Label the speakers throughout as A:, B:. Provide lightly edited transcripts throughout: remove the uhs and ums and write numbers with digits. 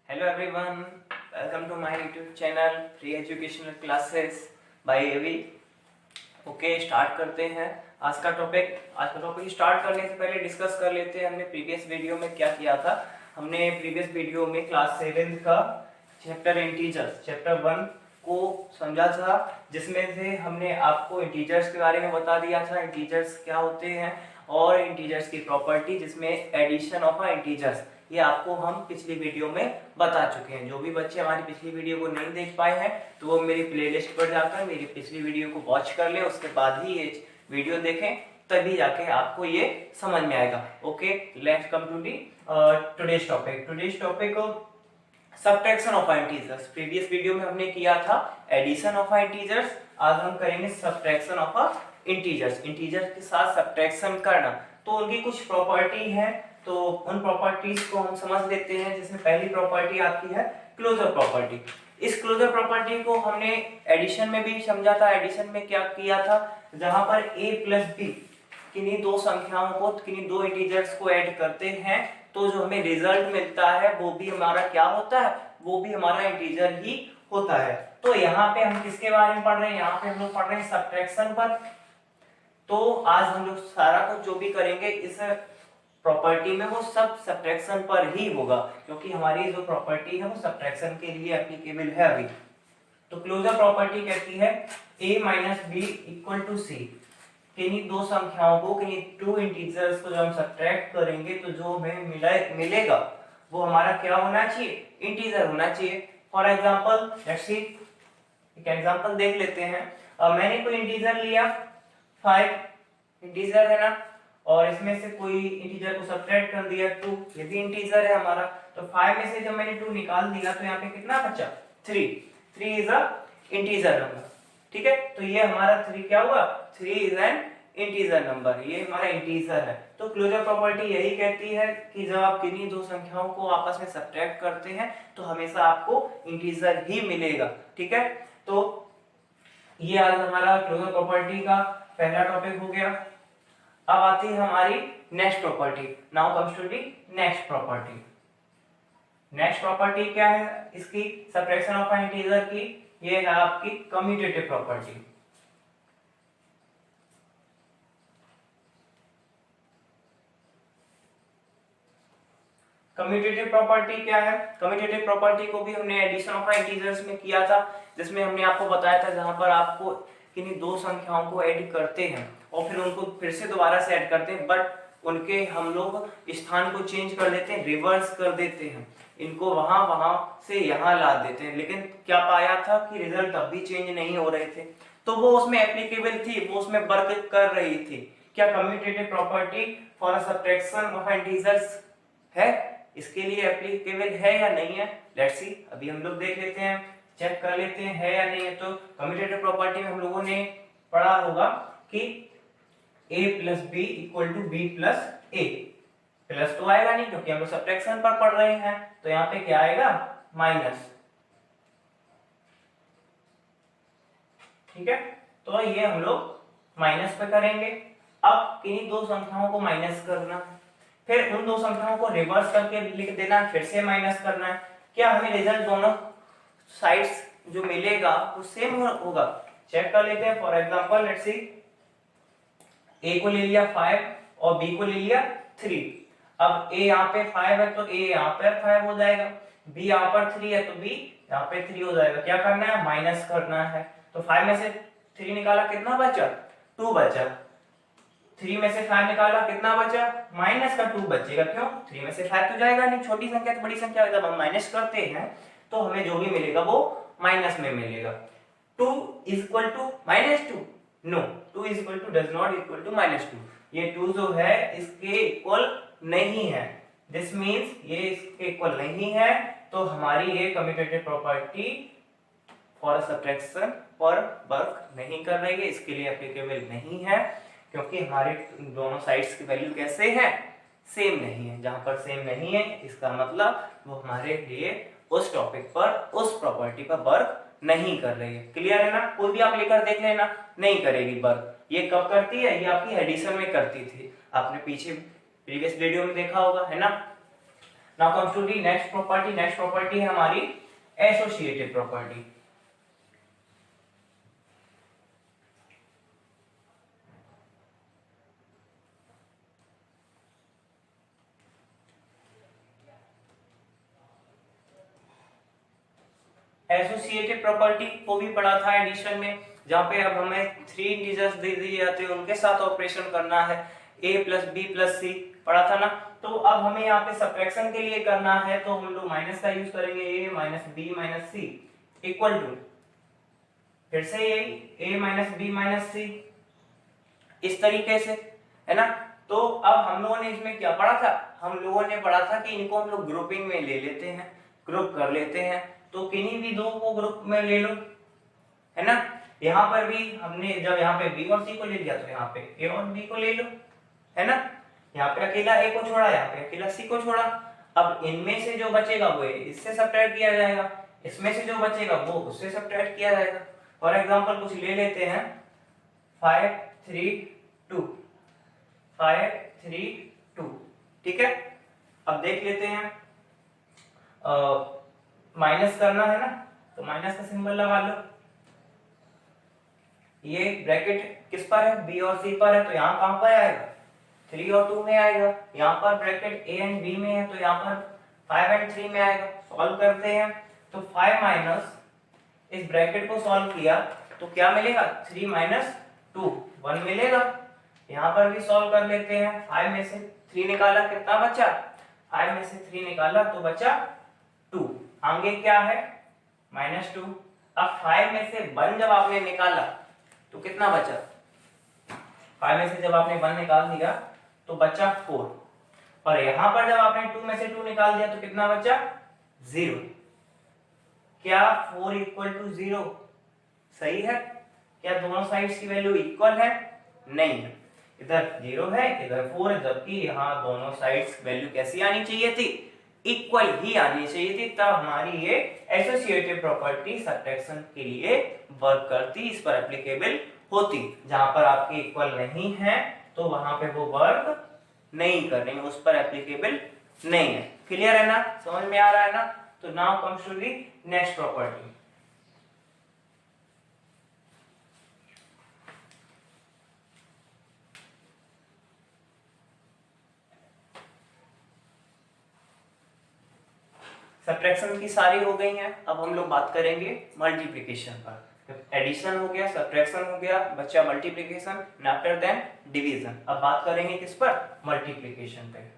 A: Hello everyone, welcome to my YouTube channel Free Educational Classes by AV। Okay start करते हैं आज का topic start करने से पहले डिस्कस कर लेते हैं हमने प्रीवियस वीडियो में क्या किया था। हमने प्रीवियस वीडियो में क्लास 7 का चैप्टर इंटीजर्स चैप्टर 1 को समझा था, जिसमें से हमने आपको इंटीजर्स के बारे में बता दिया था, इंटीजर्स क्या होते हैं और इंटीजर्स की प्रॉपर्टी जिसमें एडिशन ऑफ अ इंटीजर्स, ये आपको हम पिछली वीडियो में बता चुके हैं। जो भी बच्चे हमारी पिछली वीडियो को नहीं देख पाए हैं तो वो मेरी प्लेलिस्ट पर जाकर मेरी पिछली वीडियो को वॉच कर ले, उसके बाद ही ये वीडियो देखें, तभी जाके आपको ये समझ में आएगा। Okay, let's come to the today's topic subtraction of integers. Previous video में हमने किया था एडिशन ऑफ इंटीजर्स, आज हम करेंगे सबट्रैक्शन ऑफ इंटीजर्स। इंटीजर्स के साथ सबट्रैक्शन करना, तो उनकी कुछ प्रॉपर्टी है, तो उन प्रॉपर्टीज को हम समझ लेते हैं। जिसमें पहली प्रॉपर्टी आती है क्लोजर प्रॉपर्टी। इस क्लोजर प्रॉपर्टी को हमने एडिशन में भी समझा था। एडिशन में क्या किया था, जहां पर a प्लस बी किन्हीं दो संख्याओं को, किन्हीं दो इंटीजर्स को ऐड करते हैं तो जो हमें रिजल्ट मिलता है वो भी हमारा क्या होता है, वो भी हमारा इंटीजर ही होता है। तो यहाँ पे हम किसके बारे में पढ़ रहे हैं, यहाँ पे हम लोग पढ़ रहे हैं सबट्रैक्शन पर। तो आज हम लोग सारा कुछ जो भी करेंगे इस प्रॉपर्टी में वो सब सबट्रैक्शन पर ही होगा, क्योंकि हमारी जो प्रॉपर्टी है वो सबट्रैक्शन के लिए एप्लीकेबल है अभी। तो क्लोजर प्रॉपर्टी कहती है a minus B equal to C. किन्हीं दो संख्याओं को, किन्हीं टू इंटीजर्स को जब हम सबट्रैक्ट करेंगे तो जो हमें मिलेगा वो हमारा क्या होना चाहिए, इंटीजर होना चाहिए। फॉर एग्जाम्पल लेट्स सी, एक एग्जाम्पल देख लेते हैं। मैंने कोई इंटीजर लिया 5, इंटीजर है ना, और इसमें से कोई इंटीजर को सबट्रैक्ट कर दिया 2, ये भी इंटीजर है हमारा। तो 5 में से जब मैंने 2 निकाल दिया तो यहाँ पे कितना बचा, 3 इज अ इंटीजर नंबर। ठीक है, तो ये हमारा 3 क्या हुआ, 3 इज एन इंटीजर नंबर, ये हमारा इंटीजर है। तो क्लोजर प्रॉपर्टी यही कहती है कि जब आप किन्हीं दो संख्याओं को आपस में सबट्रैक्ट करते हैं तो हमेशा आपको इंटीजर ही मिलेगा। ठीक है, तो ये आज हमारा क्लोजर प्रॉपर्टी का पहला टॉपिक हो गया। अब आती है हमारी next property. Now comes to the next property. Next property क्या है इसकी, सबट्रैक्शन ऑफ इंटीजर की, ये है आपकी कम्यूटेटिव प्रॉपर्टी। कम्यूटेटिव प्रॉपर्टी क्या है, कम्यूटेटिव प्रॉपर्टी को भी हमने एडिशन ऑफ इंटीजर्स में किया था, जिसमें हमने आपको बताया था जहां पर आपको किन्हीं दो संख्याओं को ऐड करते हैं और फिर उनको फिर से दोबारा से ऐड करते हैं, बट उनके हम लोग स्थान को चेंज कर देते हैं, रिवर्स कर देते हैं, इनको वहां से यहाँ ला देते हैं। लेकिन क्या पाया था कि रिजल्ट अब भी चेंज नहीं हो रहे थे, तो वो उसमें एप्लीकेबल थी, वो उसमें वर्क कर रही थी। क्या commutative property for subtraction of integers है, इसके लिए एप्लीकेबल है या नहीं है, लेट्स सी। अभी हम लोग देख लेते हैं, चेक कर लेते हैं है या नहीं है। तो कम्यूटेटिव प्रॉपर्टी में हम लोगों ने पढ़ा होगा कि a plus B equal to B plus A. Plus तो आएगा नहीं क्योंकि हम लोग सबट्रैक्शन पर पढ़ रहे हैं, तो यहाँ पे क्या आएगा, माइनस। ठीक है, तो ये हम लोग माइनस पे करेंगे। अब किन्हीं दो संख्याओं को माइनस करना, फिर उन दो संख्याओं को रिवर्स करके लिख देना, फिर से माइनस करना है। क्या हमें रिजल्ट दोनों साइड्स जो मिलेगा वो सेम होगा, चेक कर लेते हैं। For example let's see, a को ले लिया 5 और b को ले लिया 3। अब a यहाँ पे 5 है तो a यहाँ पर 5 हो जाएगा, b यहाँ पर 3 है तो b यहाँ पे 3 हो जाएगा। क्या करना है, माइनस करना है। तो 5 में से 3 निकाला, कितना बचा, 2 बचा। 3 में से 5 निकाला, कितना बचा, माइनस का 2 बचेगा। क्यों, 3 में से 5 तो जाएगा नहीं, छोटी संख्या तो बड़ी संख्या, जब हम माइनस करते हैं तो हमें जो भी मिलेगा वो माइनस में मिलेगा। 2 equal to -2, no, 2 equal to does not equal to -2। ये 2 जो है इसके इक्वल नहीं है, दिस मींस ये इसके इक्वल नहीं है, तो हमारी ये कम्यूटेटिव प्रॉपर्टी फॉर सबट्रैक्शन पर वर्क नहीं कर रही है, इसके लिए एप्लीकेबल नहीं है, क्योंकि हमारे दोनों साइड्स की वैल्यू कैसे है, सेम नहीं है। जहां पर सेम नहीं है इसका मतलब वो हमारे लिए उस टॉपिक पर, उस प्रॉपर्टी पर वर्क नहीं कर रही है। क्लियर है ना, कोई भी आप लेकर देख लेना, नहीं करेगी वर्क। ये कब करती है, ये आपकी एडिशन में करती थी, आपने पीछे प्रीवियस वीडियो में देखा होगा, है ना। Now comes to the next property. Next property है हमारी एसोसिएटिव प्रॉपर्टी। एसोसिएटिव प्रॉपर्टी को भी पढ़ा था एडिशन में, जहां पे अब हमें 3 इंटीजर्स दे दिए जाते हैं, उनके साथ ऑपरेशन करना है, a प्लस बी प्लस सी पढ़ा था ना। तो अब हमें यहाँ पे सब्ट्रैक्शन के लिए करना है, तो हम लोग माइनस का यूज करेंगे, a minus B minus C equal to, फिर से यही a minus B minus C, इस तरीके से, है ना। तो अब हम लोगों ने इसमें क्या पढ़ा था, हम लोगों ने पढ़ा था कि इनको हम लोग ग्रुपिंग में ले लेते हैं, ग्रुप कर लेते हैं। तो किन्हीं भी दो को ग्रुप में ले लो, है ना। यहाँ पर भी हमने जब यहाँ पे बी और सी को ले लिया, तो यहाँ पे ए और बी को ले लो, है ना। यहाँ पे अकेला ए को छोड़ा, यहाँ पे अकेला सी को छोड़ा। अब इनमें से जो बचेगा वो इससे सब्ट्रैक्ट किया जाएगा, इसमें से जो बचेगा वो उससे सब्ट्रैक्ट किया जाएगा। फॉर एग्जांपल कुछ ले लेते हैं 5 3 2, 5 3 2, ठीक है। अब देख लेते हैं, माइनस करना है ना, तो माइनस का सिंबल लगा लो। ये ब्रैकेट किस पर है, बी और सी पर है, तो यहाँ कहां पर आएगा, 3 और 2 में आएगा। यहाँ पर ब्रैकेट ए एंड बी में है, तो यहाँ पर 5 एंड 3 में आएगा। सॉल्व करते हैं, तो 5 माइनस इस ब्रैकेट को सॉल्व किया तो क्या मिलेगा, 3 माइनस 2 1 मिलेगा। यहाँ पर भी सॉल्व कर लेते हैं, 5 में से 3 निकाला, कितना बचा, 5 में से 3 निकाला तो बचा 2, आगे क्या है -2। अब 5 में से 1 जब आपने निकाला तो कितना बचा, 5 में से जब आपने 1 निकाल दिया तो बचा 4, और यहां पर जब आपने 2 में से 2 निकाल दिया तो कितना बचा, 0। क्या 4 इक्वल टू 0 सही है, क्या दोनों साइड्स की वैल्यू इक्वल है, नहीं है। इधर 0 है, इधर 4 है, जबकि यहाँ दोनों साइड्स वैल्यू कैसी आनी चाहिए थी, इक्वल ही आनी चाहिए थी, तब हमारी ये एसोसिएटिव प्रॉपर्टी सब्ट्रैक्शन के लिए वर्क करती, इस पर एप्लीकेबल होती। जहां पर आपके इक्वल नहीं है तो वहां पे वो वर्क नहीं करेंगे, उस पर एप्लीकेबल नहीं है। क्लियर है ना, समझ में आ रहा है ना। तो now comes to the next property. Subtraction की सारी हो गई हैं, अब हम लोग बात करेंगे मल्टीप्लिकेशन पर। एडिशन हो गया, सब्ट्रैक्शन हो गया, बच्चा मल्टीप्लिकेशन, आफ्टर देन डिवीजन। अब बात करेंगे किस पर, मल्टीप्लिकेशन पे।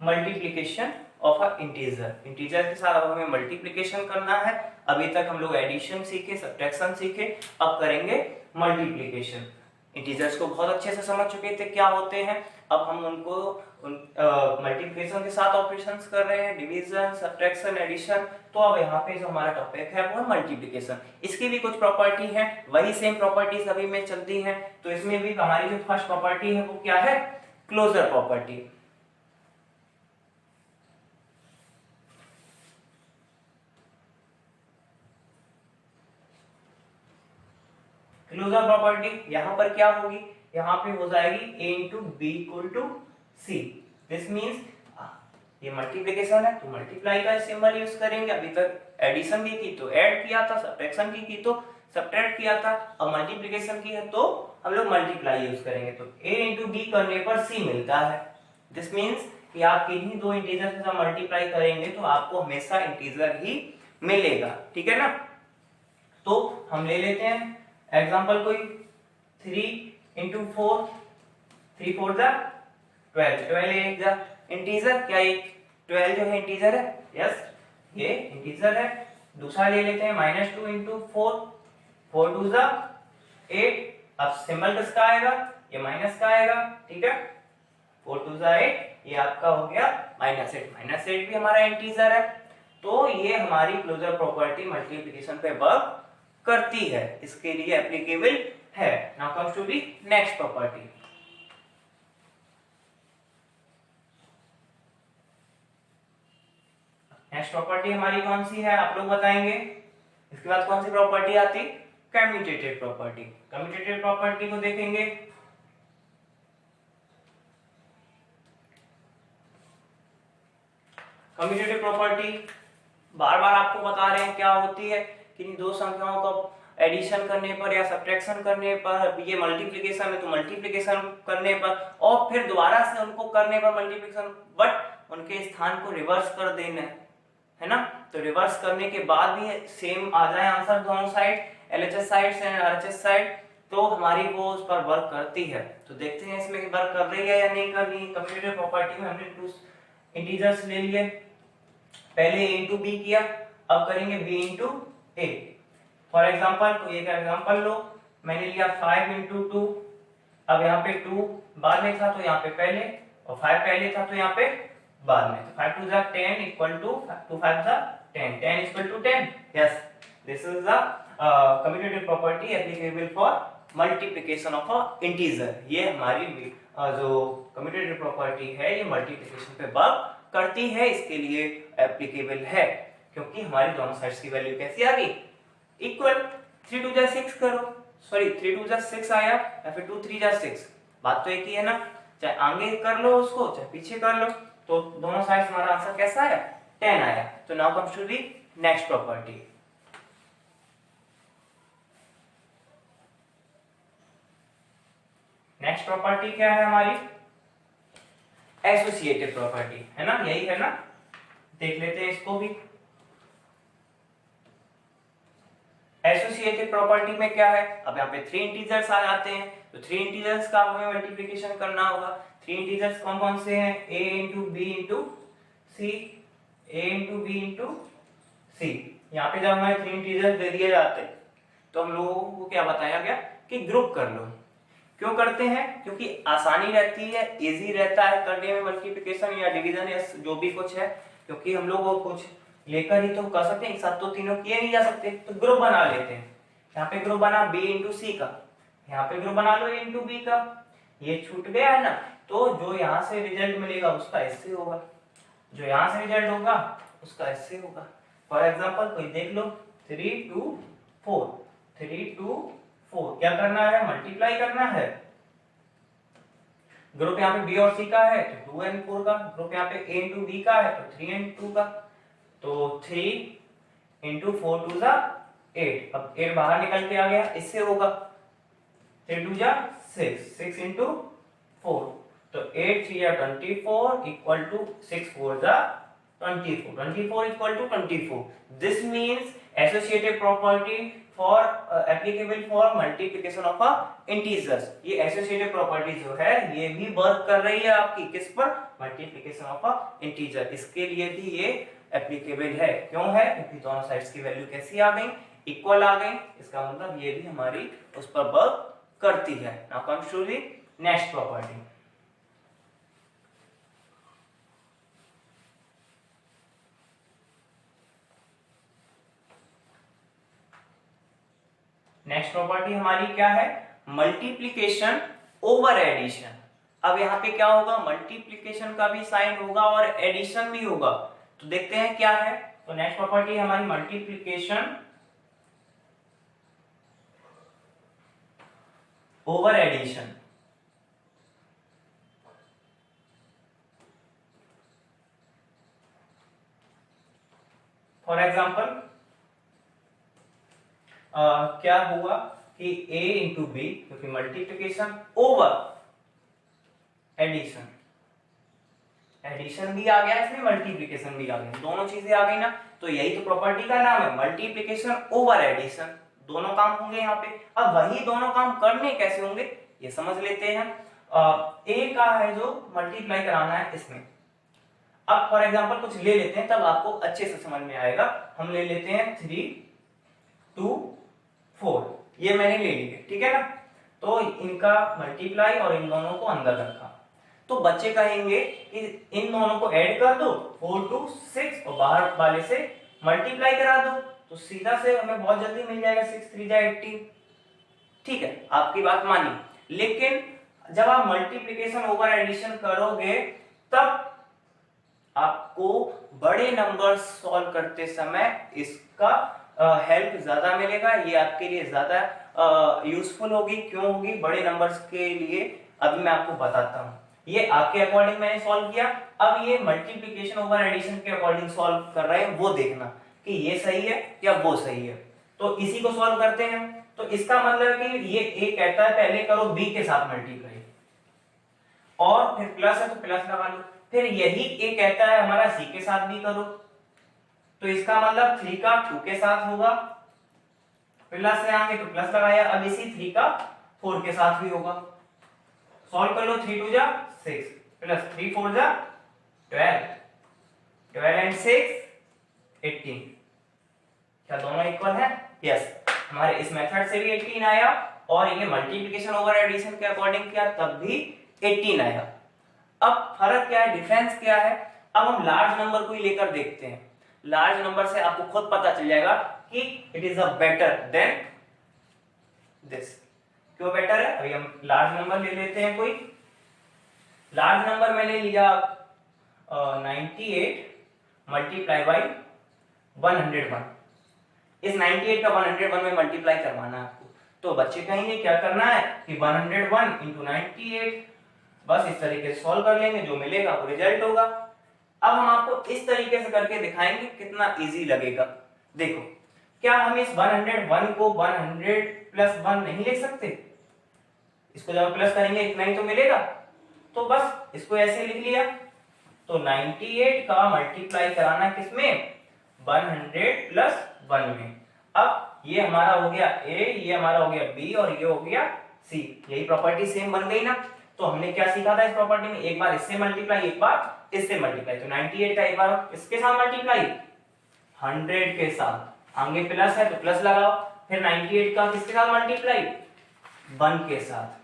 A: Multiplication of a integer, integer के साथ अब हमें मल्टीप्लिकेशन करना है। अभी तक हम लोग एडिशन सीखे, सब्ट्रैक्शन सीखे, अब करेंगे मल्टीप्लिकेशन। इंटीजर्स को बहुत अच्छे से समझ चुके थे क्या होते हैं, अब हम उनको मल्टीप्लिकेशन के साथ ऑपरेशंस कर रहे हैं, डिवीजन, सब्ट्रैक्शन, एडिशन। तो अब यहाँ पे जो हमारा टॉपिक है वो है मल्टीप्लिकेशन। इसकी भी कुछ प्रॉपर्टी है, वही सेम प्रॉपर्टीज अभी में चलती हैं। तो इसमें भी हमारी जो फर्स्ट प्रॉपर्टी है वो क्या है, क्लोजर प्रॉपर्टी। क्लोजर प्रॉपर्टी यहां पर क्या होगी, यहां पे हो जाएगी a into B equal to C. This means ये मल्टीप्लिकेशन है तो मल्टीप्लाई का सिंबल यूज करेंगे। अभी तक एडिशन भी की तो ऐड किया था, सब्ट्रैक्शन की तो सब्ट्रैक्ट किया था, अब मल्टीप्लिकेशन की है तो हम लोग मल्टीप्लाई यूज करेंगे। तो a इंटू बी करने पर c मिलता है। दिस मीन्स कि आप किन्हीं दो इंटीजर के साथ मल्टीप्लाई करेंगे तो आपको हमेशा इंटीजर ही मिलेगा, ठीक है ना। तो हम ले लेते हैं एग्जांपल कोई 3 इंटू 4, 3 4 जा 12, 12 एक जा इंटीजर, क्या ये 12 जो है इंटीजर है, यस ये इंटीजर है। दूसरा ले लेते हैं -2 इंटू 4, 4 2 जा 8। अब सिंबल किसका आएगा, ये माइनस का आएगा, ठीक है। 4 2 जा 8, ये आपका हो गया -8, -8 भी हमारा इंटीजर है। तो ये हमारी क्लोजर प्रॉपर्टी मल्टीप्लिकेशन पे वर्क करती है, इसके लिए एप्लीकेबल है। Now comes to the next property. Next property हमारी कौन सी है, आप लोग बताएंगे। इसके बाद कौन सी प्रॉपर्टी आती? Commutative property. कम्यूटेटिव प्रॉपर्टी को देखेंगे। कम्यूटेटिव प्रॉपर्टी बार बार आपको बता रहे हैं क्या होती है कि इन दो संख्याओं का एडिशन करने पर या सब्ट्रैक्शन करने पर, ये मल्टीप्लिकेशन है तो मल्टीप्लिकेशन करने पर और फिर दोबारा से उनको करने पर मल्टीप्लिकेशन, बट उनके स्थान को रिवर्स कर देना है ना। तो रिवर्स करने के बाद भी सेम आ जाए आंसर दोनों side, LHS side and RHS side, तो हमारी वो उस पर वर्क करती है। तो देखते हैं इसमें वर्क कर रही है या नहीं कर रही। कम्यूटेटिव प्रॉपर्टी में हमने टू इंटीजर्स ले लिए, पहले a इंटू बी किया, अब करेंगे b into A. For example कोई एक एग्जाम्पल लो, मैंने लिया 5 इंटू 2, अब यहाँ पे 2 बाद में था तो यहाँ पे पहले, और 5 पहले था तो यहाँ पे बाद में। 5 2 10 equal to 2 5 10, 10 equal to 10। Yes, this is the commutative property applicable for multiplication of a integer. ये हमारी जो कम्यूटेटिव प्रॉपर्टी है ये मल्टीप्लिकेशन पे वर्क करती है, इसके लिए एप्लीकेबल है, क्योंकि हमारी दोनों साइड्स की वैल्यू कैसी आ गई? इक्वल। 3 2 जा 6 करो, सॉरी 3 2 जा 6 आया या फिर 2 3 जा 6, बात तो एक ही है ना। चाहे आगे कर लो उसको चाहे पीछे कर लो, तो दोनों साइड्स हमारा आंसर कैसा आया? 10 आया। तो now comes to the next property. Next property क्या है हमारी? एसोसिएटिव प्रॉपर्टी, है ना, यही है ना। देख लेते हैं इसको भी। एसोसिएटिव प्रॉपर्टी में क्या है? अब यहाँ पे 3 इंटीजर्स आ जाते हैं, तो 3 इंटीजर्स का हमें मल्टीप्लिकेशन करना होगा। 3 इंटीजर्स कौन कौन से हैं? a into B into C, a into B into C. यहाँ पे जब हमें 3 इंटीजर्स दे दिए जाते हैं तो हम लोगों को क्या बताया गया कि ग्रुप कर लो। क्यों करते हैं? क्योंकि आसानी रहती है, इजी रहता है करने में मल्टीप्लिकेशन या डिवीजन या जो भी कुछ है, क्योंकि हम लोग वो कुछ लेकर ही तो कर सकते हैं, एक साथ तो तीनों किए नहीं जा सकते, तो ग्रुप बना लेते हैं। यहाँ पे ग्रुप बना b इंटू सी का, यहाँ पे ग्रुप बना लो a इंटू बी का, ये छूट गया है ना, तो जो यहाँ से रिजल्ट मिलेगा उसका इससे होगा, जो यहाँ से रिजल्ट होगा उसका इससे होगा। फॉर एग्जाम्पल कोई देख लो, 3 2 4, 3 2 4, क्या करना है? मल्टीप्लाई करना है। ग्रुप यहाँ पे b और c का है तो 2 and 4 का, ग्रुप यहाँ पे a इंटू b का है तो 3 and 2 का, तो 3 इंटू 4 2 जा 8, अब 8 बाहर निकल के आ गया, इससे होगा 3 2 जा 6, 6 इंटू 4, तो 8 3 जा 24 इक्वल टू 6 4 जा 24, 24 equal to 24। This means associative property for applicable for multiplication of a integers. ये एसोसिएटिव प्रॉपर्टी जो है ये भी वर्क कर रही है आपकी किस पर? Multiplication of a integer. इसके लिए भी ये एप्लीकेबल है। क्यों है? क्योंकि दोनों साइड्स की वैल्यू कैसी आ गई? इक्वल आ गई। इसका मतलब ये भी हमारी उस पर वर्क करती है। Now comes to the next property. Next property हमारी क्या है? Multiplication over addition. अब यहाँ पे क्या होगा? मल्टीप्लिकेशन का भी साइन होगा और एडिशन भी होगा। तो देखते हैं क्या है। तो नेक्स्ट प्रॉपर्टी हमारी multiplication over addition. For example क्या हुआ कि a इंटू बी, क्योंकि मल्टीप्लिकेशन ओवर एडिशन, एडिशन भी आ गया इसमें, मल्टीप्लिकेशन भी आ गया, दोनों चीजें आ गई ना। तो यही तो प्रॉपर्टी का नाम है, मल्टीप्लिकेशन ओवर एडिशन। दोनों काम होंगे यहाँ पे। अब वही दोनों काम करने कैसे होंगे ये समझ लेते हैं। a का है जो मल्टीप्लाई कराना है इसमें। अब फॉर एग्जांपल कुछ ले लेते हैं तब आपको अच्छे से समझ में आएगा। हम ले लेते हैं 3 2 4, ये मैंने ले लिए, ठीक है ना। तो इनका मल्टीप्लाई और इन दोनों को अंदर रखा, तो बच्चे कहेंगे कि इन दोनों को ऐड कर दो 4 2 6 और बाहर वाले से मल्टीप्लाई करा दो, तो सीधा से हमें बहुत जल्दी मिल जाएगा 6 3 जा 18। ठीक है, आपकी बात मानी। लेकिन जब आप मल्टीप्लिकेशन ओवर एडिशन करोगे तब आपको बड़े नंबर सॉल्व करते समय इसका हेल्प ज्यादा मिलेगा, ये आपके लिए ज्यादा यूजफुल होगी। क्यों होगी? बड़े नंबर्स के लिए अभी मैं आपको बताता हूँ। ये आपके अकॉर्डिंग मैंने सॉल्व किया, अब ये मल्टीप्लिकेशन ओवर एडिशन के अकॉर्डिंग सॉल्व कर रहे हैं, वो देखना कि ये सही है या वो सही है। तो इसी को सॉल्व करते हैं। तो इसका मतलब है कि ये ए कहता है पहले करो बी के साथ मल्टीप्लाई, और फिर प्लस है तो प्लस लगा लो। फिर यही ए कहता है हमारा सी के साथ भी करो, तो इसका मतलब 3 का 2 के साथ होगा, प्लस से आगे तो प्लस लगाया। अब इसी 3 का 4 के साथ भी होगा। सॉल्व कर लो, 3 2 जा 6 प्लस 3 4 जा 12, 12 एंड 6 18। क्या दोनों इक्वल है? यस। हमारे इस मेथड से भी 18 आया, और ये मल्टीप्लिकेशन ओवर एडिशन के अकॉर्डिंग किया तब भी 18 आया। अब फर्क क्या है, डिफरेंस क्या है? अब हम लार्ज नंबर को ही लेकर देखते हैं। लार्ज नंबर से आपको खुद पता चल जाएगा कि it is a better than this. क्यों बेटर है? अभी हम लार्ज नंबर ले लेते हैं। कोई लार्ज नंबर मैंने लिया 98 मल्टीप्लाई बाई 101। इस 98 का 101 में मल्टीप्लाई करवाना है आपको। तो बच्चे कहेंगे क्या करना है कि 101 इंटू 98, बस इस तरीके से सॉल्व कर लेंगे, जो मिलेगा वो रिजल्ट होगा। अब हम आपको इस तरीके से करके दिखाएंगे कितना इजी लगेगा। देखो, क्या हम इस 101 को 100 प्लस 1 नहीं लिख सकते? इसको जब प्लस करेंगे इतना ही तो मिलेगा, तो बस इसको ऐसे लिख लिया। तो 98 का मल्टीप्लाई कराना किसमें? 100 प्लस 1 में। अब ये हमारा हो गया ए, ये हमारा हो गया बी, और ये हो गया सी। यही प्रॉपर्टी सेम बन गई ना। तो हमने क्या सीखा था इस प्रॉपर्टी में? एक बार इससे मल्टीप्लाई, एक बार इससे मल्टीप्लाई। तो 98 का एक बार इसके साथ मल्टीप्लाई, 100 के साथ, आगे प्लस है तो प्लस लगाओ। फिर 98 का किसके साथ मल्टीप्लाई? 1 के साथ।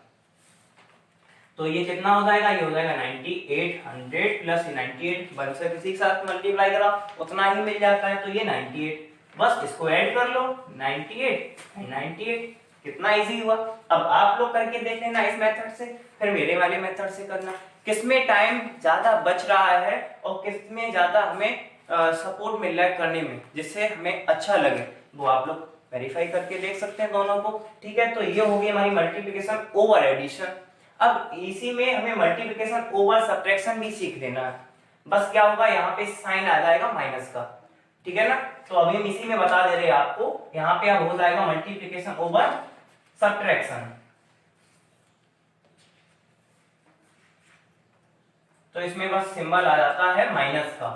A: तो ये कितना हो जाएगा? ये हो जाएगा 98, 100 प्लस 98, 1 से किसी के साथ मल्टीप्लाई करा उतना ही मिल जाता है, तो ये 98। बस इसको ऐड कर लो, 98 98। कितना इजी हुआ। अब आप लोग करके देख लेना इस मेथड से, फिर मेरे वाले मेथड से करना, किसमें टाइम ज्यादा बच रहा है और किसमें ज्यादा हमें सपोर्ट मिल रहा है करने में, जिससे हमें अच्छा लगे, वो आप लोग वेरीफाई करके देख सकते हैं दोनों को। ठीक है, तो ये होगी हमारी मल्टीप्लिकेशन ओवर एडिशन। अब इसी में हमें मल्टीप्लिकेशन ओवर सब्ट्रैक्शन भी सीख लेना है। बस क्या होगा, यहाँ पे साइन आ जाएगा माइनस का, ठीक है ना। तो अभी हम इसी में बता दे रहे हैं आपको, यहाँ पे अब हो जाएगा मल्टीप्लिकेशन ओवर सब्ट्रैक्शन। तो इसमें बस सिंबल आ जाता है माइनस का।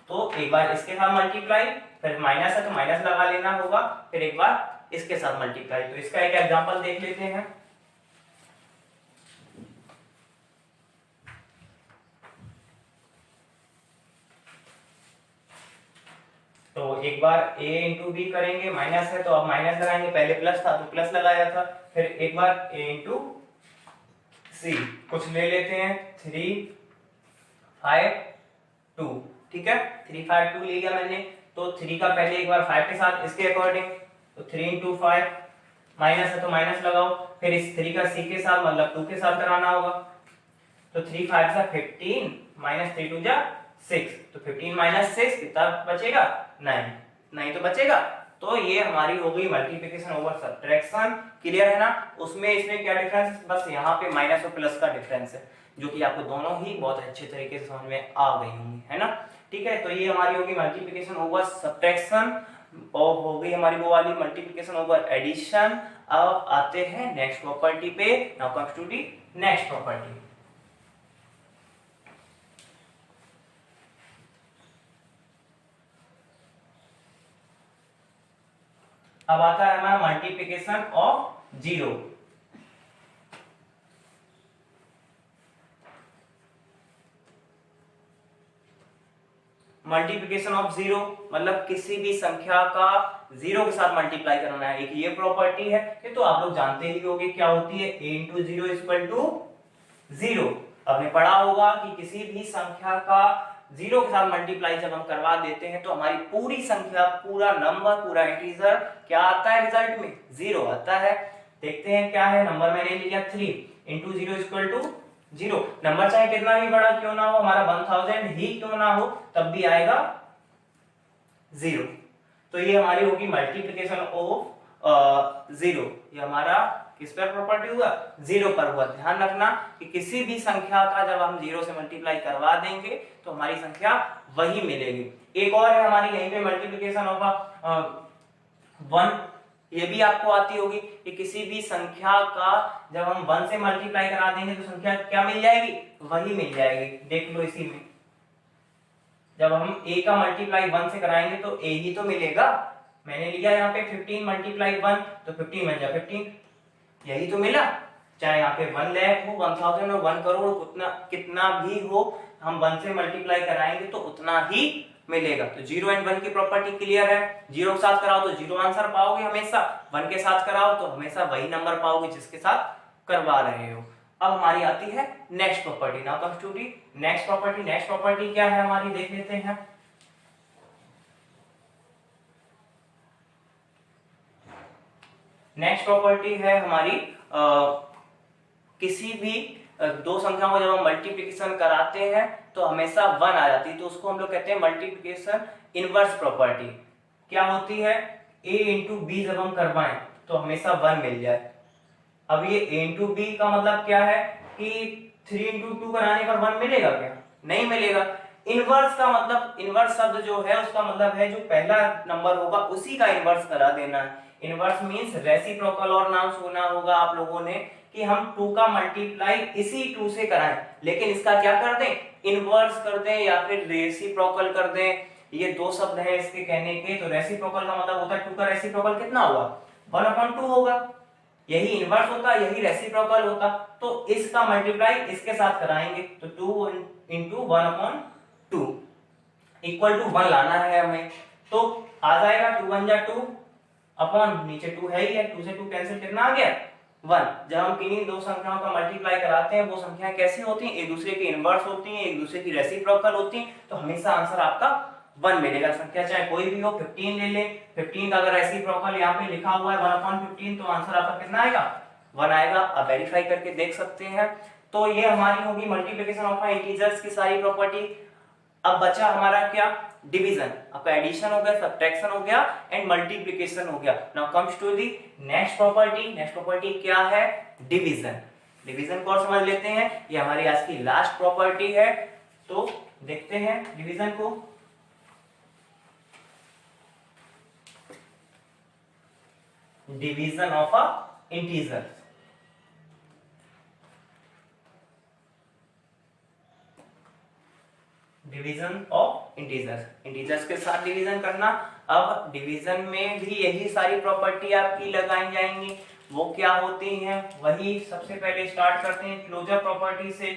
A: तो एक बार इसके साथ मल्टीप्लाई, फिर माइनस है तो माइनस लगा लेना होगा, फिर एक बार इसके साथ मल्टीप्लाई। तो इसका एक एग्जांपल देख लेते हैं। तो एक बार a इंटू बी करेंगे, माइनस है तो अब माइनस लगाएंगे, पहले प्लस था तो प्लस लगाया था। फिर एक बार a इंटू सी, कुछ ले लेते हैं 3 5 2, ठीक है, 3 5 2 ले लिया मैंने। तो 3 का पहले एक बार 5 के साथ इसके अकॉर्डिंग, तो 3 इंटू 5, माइनस है तो माइनस लगाओ, फिर इस 3 का सी के साथ मतलब 2 के साथ कराना होगा। तो 3 5 सा 15, माइनस 3 2 जा 6, तो 15 माइनस 6 कितना बचेगा? 9, 9 तो बचेगा। तो ये हमारी हो गई मल्टीप्लिकेशन ओवर सब्ट्रैक्शन। क्लियर है ना। उसमें इसमें क्या डिफरेंस है? बस यहाँ पे माइनस और प्लस का डिफरेंस है, जो कि आपको दोनों ही बहुत अच्छे तरीके से समझ में आ गई होंगी, है ना। ठीक है, तो ये हमारी होगी मल्टीप्लिकेशन ओवर सब्ट्रैक्शन, और हो गई हमारी वो वाली मल्टीप्लिकेशन ओवर एडिशन। अब आते हैं नेक्स्ट प्रॉपर्टी पे। Now comes to the next property. अब आता है हमारा multiplication of zero. Multiplication of zero मतलब किसी भी संख्या का जीरो के साथ मल्टीप्लाई करना है। एक ये प्रॉपर्टी है, ये तो आप लोग जानते ही होंगे क्या होती है, a into zero equal to zero. आपने पढ़ा होगा कि किसी भी संख्या का जीरो के साथ मल्टीप्लाई जब हम करवा देते हैं तो हमारी पूरी संख्या, पूरा नंबर, पूरा इंटीजर क्या आता है रिजल्ट में? जीरो आता है। देखते हैं क्या है। नंबर मैंने लिया 3 into zero equal to zero. Number चाहे कितना भी बड़ा क्यों ना हो, हमारा 1000 ही क्यों ना हो, तब भी आएगा जीरो। तो ये हमारी होगी मल्टीप्लिकेशन ऑफ जीरो। ये हमारा किस पर प्रॉपर्टी हुआ, जीरो पर हुआ। ध्यान रखना कि किसी भी संख्या का जब हम जीरो से मल्टीप्लाई करवा देंगे तो हमारी संख्या वही मिलेगी। एक और है हमारी यहीं पे मल्टीप्लिकेशन ऑफ वन, ये भी आपको आती होगी कि किसी भी संख्या का जब हम वन से मल्टीप्लाई करा देंगे तो संख्या क्या मिल जाएगी, वही मिल जाएगी। देख लो इसी में जब हम a का मल्टीप्लाई 1 से कराएंगे तो a ही तो मिलेगा। मैंने लिया यहाँ पे 15 मल्टीप्लाई 1 तो 15 बन जाए 15, यही तो मिला। चाहे यहाँ पे 1 लाख हो, 1000 हो, 1 करोड़ हो, कितना भी हो, हम 1 से मल्टीप्लाई कराएंगे तो उतना ही मिलेगा। तो 0 एंड 1 की प्रॉपर्टी क्लियर है। 0 के साथ कराओ तो 0 आंसर पाओगे हमेशा, 1 के साथ कराओ तो हमेशा वही नंबर पाओगे जिसके साथ करवा रहे हो। अब हमारी आती है next property. Now comes to the next property. Next property क्या है हमारी, देख लेते हैं। नेक्स्ट प्रॉपर्टी है हमारी किसी भी दो संख्याओं को जब हम मल्टीप्लिकेशन कराते हैं तो हमेशा 1 आ जाती है, तो उसको हम लोग कहते हैं मल्टीप्लिकेशन इनवर्स प्रॉपर्टी। क्या होती है, a इंटू बी जब हम करवाएं तो हमेशा 1 मिल जाए। अब ये a इंटू बी का मतलब क्या है कि 3 इंटू 2 कराने पर 1 मिलेगा क्या, नहीं मिलेगा। इनवर्स का मतलब, इनवर्स शब्द जो है उसका मतलब है जो पहला नंबर होगा उसी का इनवर्स करा देना है। इनवर्स मींस रेसिप्रोकल, और नाम सुना होगा आप लोगों ने कि हम 2 का मल्टीप्लाई इसी 2 से कराएं, लेकिन इसका क्या कर दें, इनवर्स कर दें या फिर रेसिप्रोकल कर दें। ये दो शब्द हैं इसके कहने के। तो रेसिप्रोकल का मतलब होता है 2 का रेसिप्रोकल कितना हुआ, 1/2 होगा। यही इनवर्स होता, यही रेसिप्रोकल होता। तो इसका मल्टीप्लाई इसके साथ कराएंगे तो 2 इंटू 1/2 इक्वल टू 1 लाना है हमें। तो आ जाएगा 2 1 जा 2 अपॉन नीचे 2 है ही है, 2 से 2 कैंसिल, कितना आ गया 1। जब हम किन्हीं दो संख्याओं का मल्टीप्लाई कराते हैं वो संख्याएं कैसी होती हैं, एक दूसरे की इनवर्स होती हैं, एक दूसरे की रेसिप्रोकल होती हैं, तो हमेशा आंसर आपका 1 मिलेगा। संख्या चाहे कोई भी हो, 15 ले ले, 15 का अगर रेसिप्रोकल यहाँ पे लिखा हुआ है 1/15 तो आंसर आपका कितना आएगा, 1 आएगा। आप वेरीफाई करके देख सकते हैं। तो ये हमारी होगी मल्टीप्लिकेशन ऑफ इंटीजर्स की सारी प्रॉपर्टी। अब बचा हमारा क्या, डिवीजन। आपका एडिशन हो गया, सब्ट्रैक्शन हो गया एंड मल्टीप्लिकेशन हो गया। Now comes to the next property. Next property क्या है, डिवीजन। डिवीजन को और समझ लेते हैं, ये हमारी आज की लास्ट प्रॉपर्टी है। तो देखते हैं डिवीजन को। Division of a integer. Division of integers, integers के साथ डिवीजन करना। अब डिवीजन में भी यही सारी प्रॉपर्टी आपकी लगाई जाएंगी। वो क्या होती हैं, वही सबसे पहले स्टार्ट करते हैं क्लोजर प्रॉपर्टी से।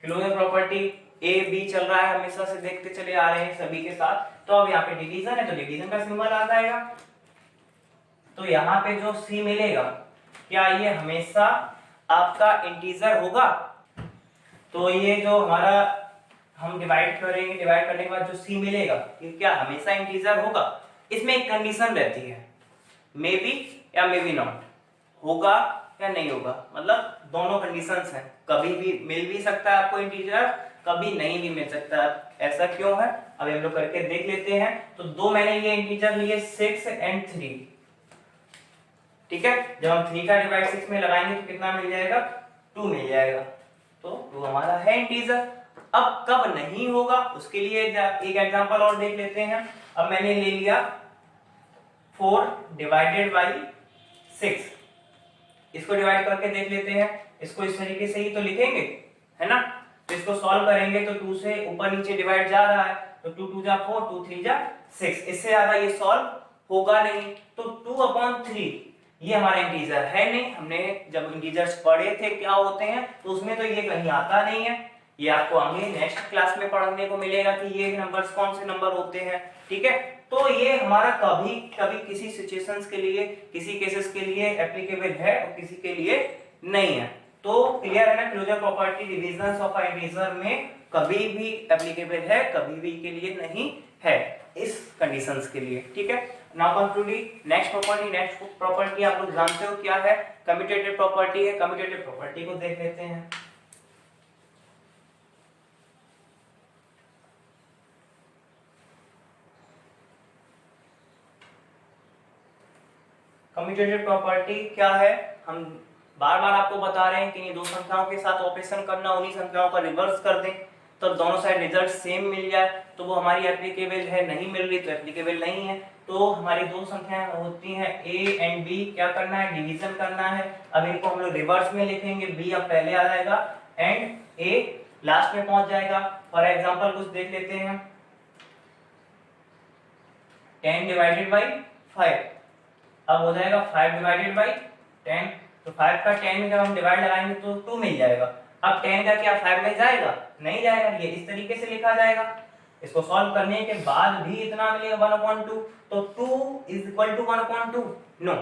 A: क्लोजर प्रॉपर्टी ए बी चल रहा है, हमेशा से देखते चले आ रहे हैं सभी के साथ। तो अब यहाँ पे डिवीजन है तो डिवीजन का सिंबल आ जाएगा। तो यहाँ पे जो c मिलेगा, क्या ये हमेशा आपका इंटीजर होगा। तो ये जो हमारा हम डिवाइड करेंगे, डिवाइड करने के बाद जो c मिलेगा ये क्या हमेशा इंटीजर होगा। इसमें एक कंडीशन रहती है, मे बी या मे बी नॉट, होगा या नहीं होगा, मतलब दोनों कंडीशंस हैं। कभी भी मिल भी सकता है आपको इंटीजर, कभी नहीं भी मिल सकता है। ऐसा क्यों है, अब हम लोग करके देख लेते हैं। तो दो मैंने ये इंटीजर लिए 6 एंड 3, ठीक है। जब हम 3 का डिवाइड 6 में लगाएंगे तो कितना मिल जाएगा, 2 मिल जाएगा। तो 2 हमारा है इंटीजर। अब कब नहीं होगा उसके लिए एक एग्जांपल और देख लेते हैं। अब मैंने ले लिया 4 डिवाइडेड बाई 6, इसको डिवाइड करके देख लेते हैं। इसको इस तरीके से ही तो लिखेंगे, है ना। तो इसको सॉल्व करेंगे तो 2 से ऊपर नीचे डिवाइड जा रहा है, तो 2 2 जा 4, 2 3 जा 6, इससे ज्यादा ये सॉल्व होगा नहीं। तो 2/3 ये हमारा इंटीजर है नहीं। हमने जब इंटीजर्स पढ़े थे क्या होते हैं तो उसमें तो ये कहीं आता नहीं है। ये आपको आगे नेक्स्ट क्लास में पढ़ने को मिलेगा कि ये नंबर्स कौन से नंबर होते हैं, ठीक है। तो ये हमारा कभी कभी किसी सिचुएशंस के लिए, किसी केसेस के लिए एप्लीकेबल है और किसी के लिए नहीं है। तो क्लियर है ना, closure property division of integer में कभी भी एप्लीकेबल है, कभी भी के लिए नहीं है, इस कंडीशंस के लिए, ठीक है। Now come to the next property. Next property आप लोग जानते हो क्या है, कम्यूटेटिव प्रॉपर्टी है। कम्यूटेटिव प्रॉपर्टी को देख लेते हैं। कम्यूटेटिव प्रॉपर्टी क्या है, हम बार बार आपको बता रहे हैं कि दो संख्याओं के साथ ऑपरेशन करना, उन्हीं संख्याओं का रिवर्स कर दें तो दोनों साइड रिजल्ट सेम मिल जाए, तो वो हमारी एप्लीकेबल है, नहीं मिल रही तो एप्लीकेबल नहीं है। तो हमारी दो संख्याएं होती हैं a एंड b, क्या करना है, डिवीजन करना है। अब इनको हम लोग रिवर्स में लिखेंगे, b अब पहले आ जाएगा एंड a लास्ट में पहुंच जाएगा। फॉर एग्जांपल कुछ देख लेते हैं, 10 डिवाइडेड बाई 5, अब हो जाएगा 5 डिवाइडेड बाई 10, तो 5 का 10 में जब हम डिवाइड लगाएंगे तो 2 मिल जाएगा। अब 10 का क्या 5 में जाएगा, नहीं जाएगा, ये इस तरीके से लिखा जाएगा। इसको सॉल्व करने के बाद भी इतना मिलेगा 1/2, तो 2 इज इक्वल टू 1/2, नो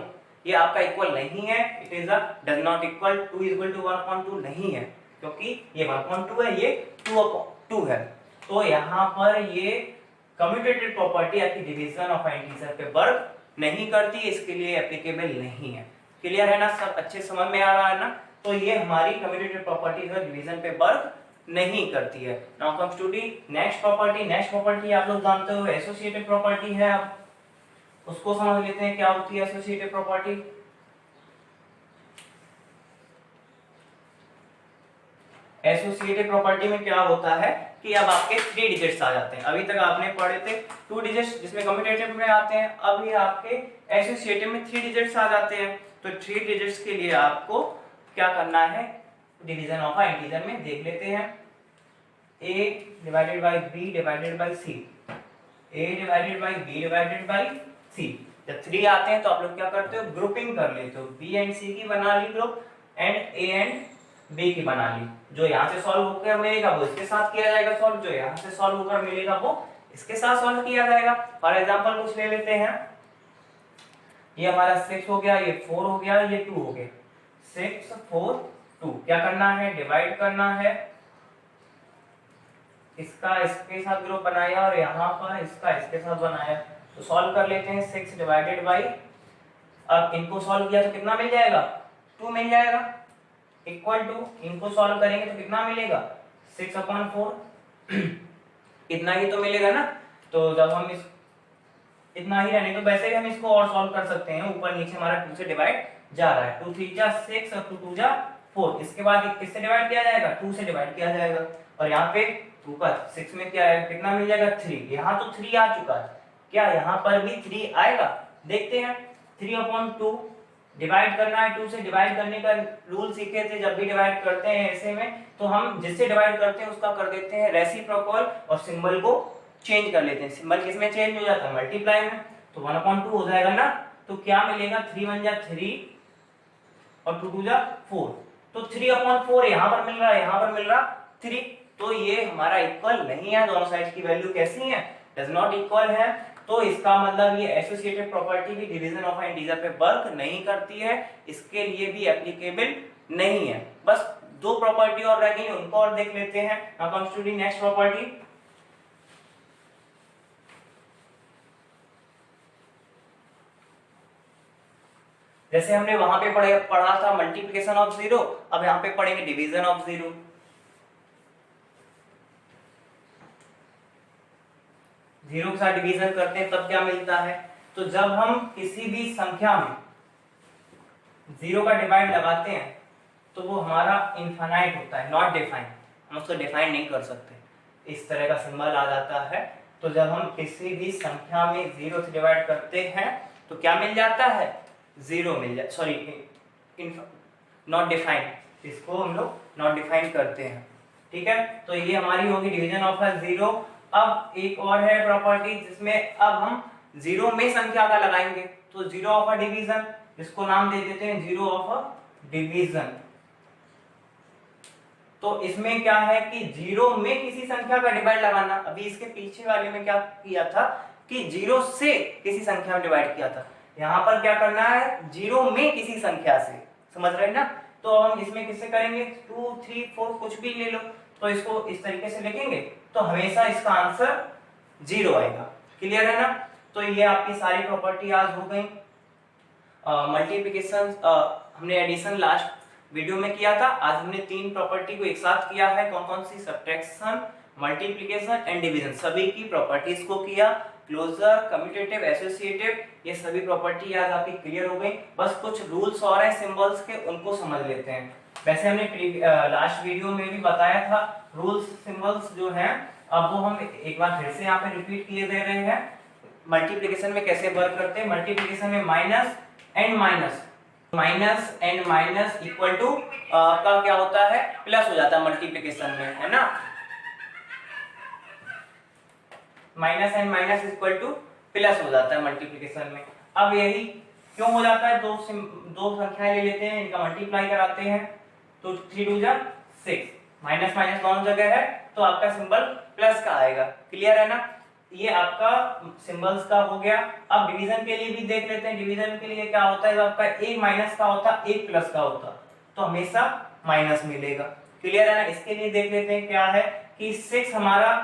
A: ये आपका इक्वल नहीं है, it is a does not equal, 2 is equal to 1/2 नहीं है, क्योंकि ये 1/2 है, ये 2/2 है। तो यहाँ पर ये कम्यूटेटिव प्रॉपर्टी आपकी डिवीजन ऑफ इंटीजर पे वर्क नहीं करती, इसके लिए एप्लीकेबल नहीं है। क्लियर है ना, सब अच्छे समझ में आ रहा है ना। तो ये हमारी कम्यूटेटिव प्रॉपर्टी जो डिवीजन पे वर्क नहीं करती है। Now comes to the next property. Next property आप लोग जानते हो एसोसिएटिव प्रॉपर्टी है, अब उसको समझ लेते हैं क्या होती है एसोसिएटिव प्रॉपर्टी। एसोसिएटिव प्रॉपर्टी में क्या होता है कि अब आपके 3 डिजिट्स आ जाते हैं। अभी तक आपने पढ़े थे 2 डिजिट्स जिसमें कम्यूटेटिव में आते हैं, अब ये आपके एसोसिएटिव में 3 डिजिट्स आ जाते हैं। तो 3 डिजिट्स के लिए आपको क्या करना है, डिवीजन ऑफ अ इंटीजर में देख लेते हैं, a divided by b divided by c, a divided by b divided by c। जब 3 आते हैं तो आप लोग क्या करते हो, ग्रुपिंग कर लेते हो, b एंड c की बना ली group and a and b की बना ली। जो यहाँ से सॉल्व होकर मिलेगा वो इसके साथ किया जाएगा सॉल्व, जो यहाँ से सॉल्व होकर मिलेगा वो इसके साथ सॉल्व किया जाएगा। फॉर एग्जांपल कुछ ले लेते हैं, ये हमारा 6 हो गया, ये 4 हो गया, ये 2 हो गया, 6 4 2। क्या करना है, डिवाइड करना है, इसका इसके साथ ग्रुप बनाया और यहाँ पर इसका इसके साथ बनाया, तो सॉल्व कर लेते हैं। 6 डिवाइडेड बाई, अब इनको सॉल्व किया तो कितना मिल जाएगा, 2 मिल जाएगा, इक्वल टू इनको सॉल्व करेंगे तो कितना मिलेगा, 6/4 इतना ही तो मिलेगा ना। तो जब हम इस इतना ही रहने तो वैसे भी हम इसको और सॉल्व कर सकते हैं, ऊपर नीचे हमारा 2 से डिवाइड जा रहा है, 2 3 जा 6 और 2 2 जा 4, इसके बाद किससे डिवाइड किया जाएगा, 2 से डिवाइड किया जाएगा, और यहाँ पे 2 का 6 में क्या है, कितना मिल जाएगा 3, यहाँ तो 3 आ चुका है, क्या यहाँ पर भी 3 आएगा, देखते हैं। 3/2 डिवाइड करना है, 2 से डिवाइड करने का रूल सीखे थे, जब भी डिवाइड करते हैं ऐसे में तो हम जिससे डिवाइड करते हैं उसका कर देते हैं रेसिप्रोकल और सिंबल को चेंज कर लेते हैं। सिंबल किसमें चेंज हो जाता है, मल्टीप्लाई में, तो 1/2 हो जाएगा ना। तो क्या मिलेगा, 3 1 जा 3 और 2 2 जा 4, तो 3/4 यहाँ पर मिल रहा है, यहाँ पर मिल रहा 3, तो ये हमारा इक्वल नहीं है, दोनों साइड की वैल्यू कैसी है, डज नॉट इक्वल है। तो इसका मतलब ये एसोसिएटिव प्रॉपर्टी भी डिवीजन ऑफ इंटीजर पे वर्क नहीं करती है, इसके लिए भी एप्लीकेबल नहीं है। बस 2 प्रॉपर्टी और रह गई, उनको और देख लेते हैं। Now comes to the next property. जैसे हमने वहां पे पढ़ा था मल्टीप्लिकेशन ऑफ 0, अब यहाँ पे पढ़ेंगे डिवीजन ऑफ 0। जीरो के साथ डिवीजन करते हैं तब क्या मिलता है, तो जब हम किसी भी संख्या में 0 का डिवाइड लगाते हैं तो वो हमारा इनफाइनाइट होता है, नॉट डिफाइन, हम उसको डिफाइन नहीं कर सकते, इस तरह का सिंबल आ जाता है। तो जब हम किसी भी संख्या में 0 से डिवाइड करते हैं तो क्या मिल जाता है, 0 मिल जाता, सॉरी नॉट डिफाइन, इसको हम लोग नॉट डिफाइन करते हैं, ठीक है। तो ये हमारी होगी डिवीजन ऑफ 0। अब एक और है प्रॉपर्टी जिसमें अब हम 0 में संख्या का लगाएंगे, तो 0 ऑफ अ डिवीजन, जिसको नाम दे देते हैं 0 ऑफ अ डिवीजन। तो इसमें क्या है कि 0 में किसी संख्या का डिवाइड लगाना, अभी इसके पीछे वाले में क्या किया था कि 0 से किसी संख्या में डिवाइड किया था, यहाँ पर क्या करना है 0 में किसी संख्या से, समझ रहे हैं ना। तो हम इसमें किससे करेंगे, 2 3 4 कुछ भी ले लो, तो इसको इस तरीके से लिखेंगे तो हमेशा इसका आंसर 0 आएगा। क्लियर है ना। तो ये आपकी सारी प्रॉपर्टी आज हो गई। मल्टीप्लिकेशन हमने एडिशन लास्ट वीडियो में किया था, आज हमने 3 प्रॉपर्टी को एक साथ किया है, कौन कौन सी, सब्ट्रैक्शन, मल्टीप्लिकेशन एंड डिवीजन, सभी की प्रॉपर्टीज को किया। क्लोजर, कम्यूटेटिव, एसोसिएटिव, ये सभी प्रॉपर्टी आज आपकी क्लियर हो गई। बस कुछ रूल्स और हैं सिंबल्स के, उनको समझ लेते हैं। वैसे हमने लास्ट वीडियो में भी बताया था रूल्स सिंबल्स जो हैं, अब वो हम एक बार फिर से यहाँ पे रिपीट किए दे रहे हैं। मल्टीप्लिकेशन में कैसे वर्क करते हैं, मल्टीप्लिकेशन में minus and minus equal to का क्या होता है, प्लस हो जाता है मल्टीप्लिकेशन में, है ना। Minus and minus equal two plus हो जाता है मल्टीप्लिकेशन में। अब यही क्यों हो जाता है, दो संख्याएं ले लेते हैं, इनका मल्टीप्लाई कराते हैं, तो 3 2 जा 6, माइनस माइनस दोनों जगह है, तो आपका सिंबल प्लस का आएगा। क्लियर है ना, ये आपका सिंबल्स का हो गया। अब डिवीजन के लिए भी देख लेते हैं। डिवीजन के लिए क्या होता है, जब आपका एक माइनस का होता, एक प्लस का होता, तो हमेशा माइनस मिलेगा। क्लियर है ना। इसके लिए देख लेते हैं क्या है कि 6 हमारा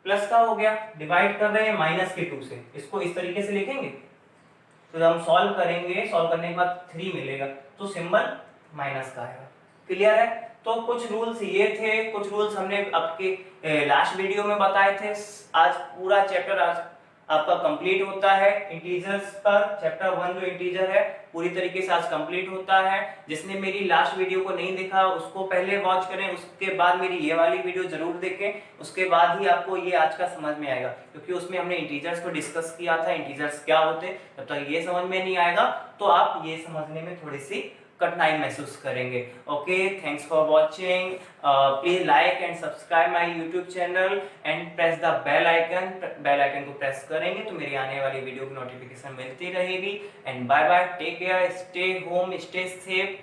A: प्लस का हो गया, डिवाइड कर रहे हैं माइनस के 2 से, इसको इस तरीके से लिखेंगे, तो जब हम सॉल्व करेंगे, सॉल्व करने के बाद 3 मिलेगा, तो सिंबल माइनस का आएगा। क्लियर है। तो कुछ रूल्स ये थे, कुछ रूल्स हमने आपके लास्ट वीडियो में बताए थे। आज पूरा चैप्टर आज आपका कंप्लीट होता है इंटीजर्स पर। चैप्टर 1 जो इंटीजर है पूरी तरीके से आज कंप्लीट होता है। जिसने मेरी लास्ट वीडियो को नहीं देखा उसको पहले वॉच करें, उसके बाद मेरी ये वाली वीडियो जरूर देखें, उसके बाद ही आपको ये आज का समझ में आएगा, क्योंकि उसमें हमने इंटीजर्स को डिस्कस किया था, इंटीजर्स क्या होते। जब तक ये समझ में नहीं आएगा तो आप ये समझने में थोड़ी सी कठिनाई महसूस करेंगे। Okay, thanks for watching. Please like and subscribe my YouTube channel and press the bell icon. Bell icon को प्रेस करेंगे तो मेरी आने वाली वीडियो की नोटिफिकेशन मिलती रहेगी। And bye bye, take care, stay home, stay safe.